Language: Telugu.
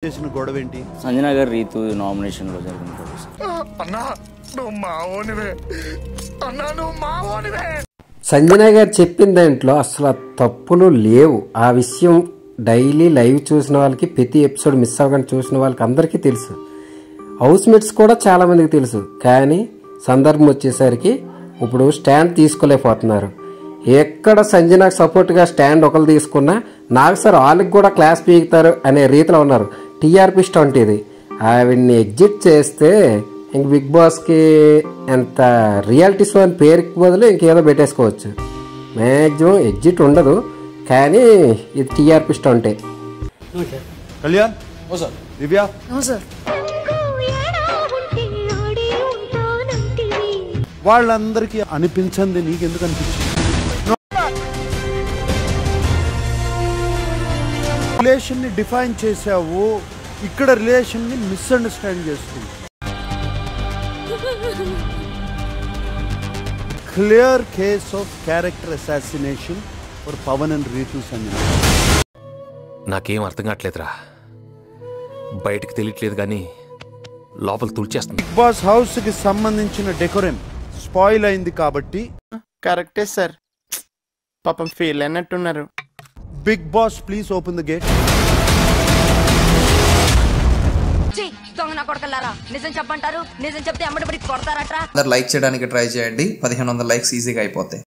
చేసిన గొడవ ఏంటి? సంజన గారు రీతు నామినేషన్ లో జరిగింది. సంజన గారు చెప్పిన దాంట్లో అసలు తప్పులు లేవు. ఆ విషయం డైలీ లైవ్ చూసిన వాళ్ళకి, ప్రతి ఎపిసోడ్ మిస్ అవ్వకుండా చూసిన వాళ్ళకి అందరికీ తెలుసు. హౌస్ మేట్స్ కూడా చాలా మందికి తెలుసు. కానీ సందర్భం వచ్చేసరికి ఇప్పుడు స్టాండ్ తీసుకోలేకపోతున్నారు. ఎక్కడ సంజనకు సపోర్ట్గా స్టాండ్ ఒకరు తీసుకున్నా నాకు సార్ వాళ్ళకి కూడా క్లాస్ పీకుతారు అనే రీతిలో ఉన్నారు. టీఆర్పీ స్టంట్ ఇది. ఆవిడ్ని ఎగ్జిట్ చేస్తే ఇంక బిగ్ బాస్కి ఎంత రియాలిటీ షో అని పేరుకి బదులు ఇంకేదో పెట్టేసుకోవచ్చు. మ్యాక్సిమం ఎగ్జిట్ ఉండదు, కానీ ఇది టీఆర్పీ స్టంటే. కళ్యాణ్, దివ్య, వాళ్ళందరికీ అనిపించింది నీకెందుకు అనిపించింది? రిలేషన్ ని డిఫైన్ చేసావు, ఇక్కడ రిలేషన్ ని మిస్అండర్స్టాండ్ చేస్తుంది. Clear case of character assassination for Pavan and Ritu Sanjana. నాకేం అర్థం కావట్లేదురా, బయటకు తెలియట్లేదు కానీ లోపల తుడిచేస్తుంది. బిగ్ బాస్ హౌస్ కి సంబంధించిన డెకోరం స్పాయిల్ అయింది కాబట్టి. కరెక్టే సార్, పాపం ఫీల్ అయినట్టున్నారు. Big boss please open the gate. నిజం చెప్పంటారు, నిజం చెప్తే అమ్మడి కొడతారట. అందరు లైక్ చేయడానికి ట్రై చేయండి. 1500 లైక్స్ ఈజీగా అయిపోతాయి.